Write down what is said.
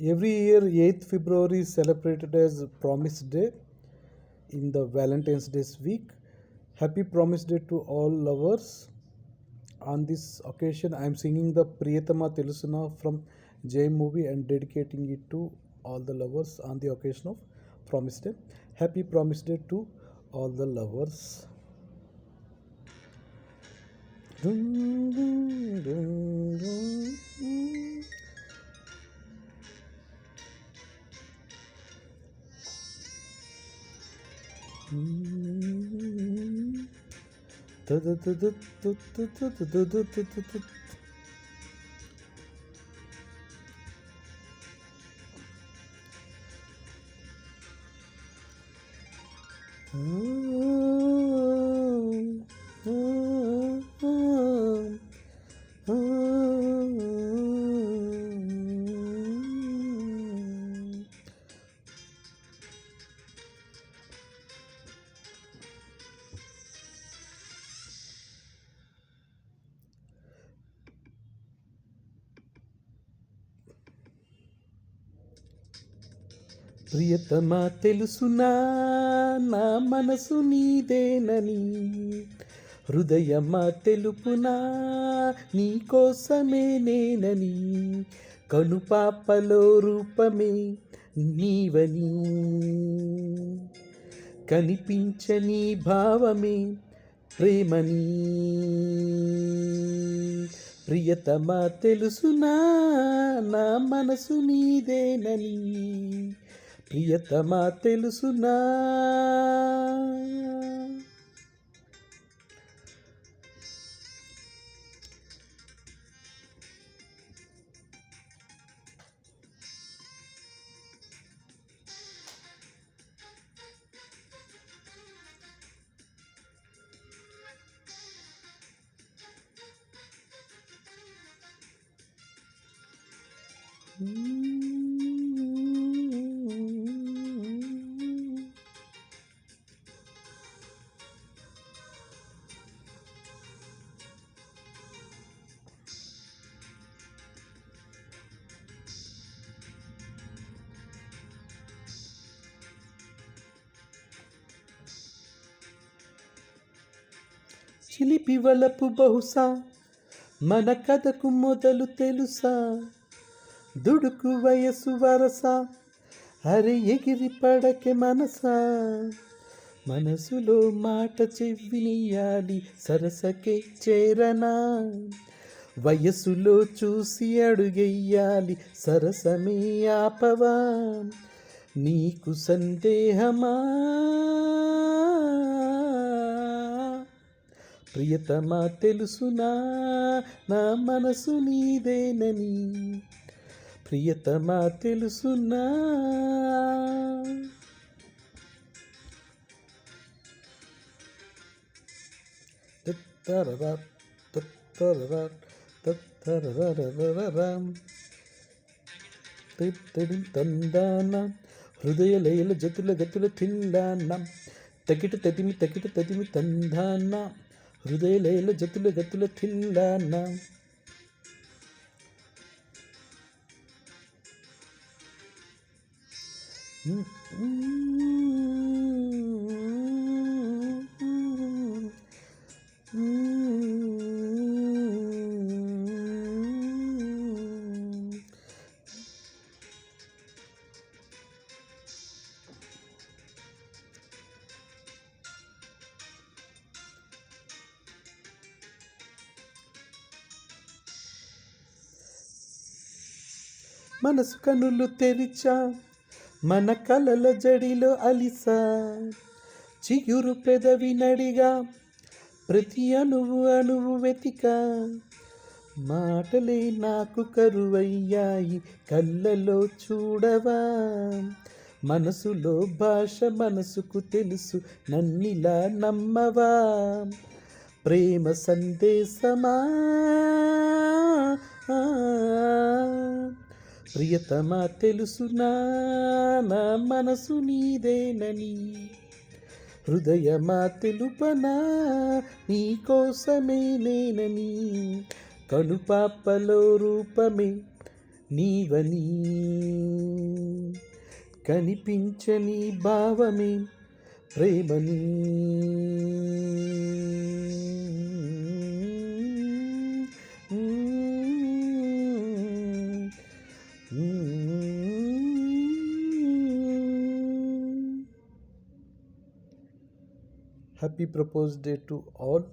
Every year, 8th February is celebrated as Promise Day in the Valentine's Day week. Happy Promise Day to all lovers. On this occasion, I am singing the Priyatama Telusuna from Jay movie and dedicating it to all the lovers on the occasion of Promise Day. Happy Promise Day to all the lovers. Dun, dun, dun, dun. ప్రియతమా తెలుసునా నా మనసు నీదేనని, హృదయమా తెలుపునా నీకోసమే నేనని, కనుపాపలో రూపమే నీవని, కనిపించని భావమే ప్రేమని. ప్రియతమా తెలుసునా నా మనసు నీదేనని, ప్రియతమా తెలుసునా. చిలిపి వలపు బహుశా మన కథకు మొదలు తెలుసా, దుడుకు వయసు వరస అరే ఎగిరి పడకే మనసా, మనసులో మాట చెవినియాలి సరసకే చేరనా, వయసులో చూసి అడుగెయ్యాలి సరసమే ఆపవా, నీకు సందేహమా. ప్రియతమా తెలుసునా నా మనసు నీదేనని, ప్రియతమా తెలుసునా. తందాన హృదయ లయల జతుల గతుల తిల్లాన, తకిట తదిమి తందాన, హృదయ లయల జతుల గతుల తిల్లాన. మనసు కనులు తెరిచా మన కలల జడిలో అలిసా, చిగురు పెదవి నడిగా ప్రతి అణువు వెతికా, మాటలే నాకు కరువయ్యాయి కళ్ళలో చూడవా, మనసులో భాష మనసుకు తెలుసు నన్నిలా నమ్మవా, ప్రేమ సందేశమా. ప్రియతమా తెలుసునా నా మనసు నీదేనని, హృదయమా తెలుపనా నీకోసమే నేనని, కనుపాపలో రూపమే నీవని. కనిపించని భావమే ప్రేమని. Happy Proposed Day to all.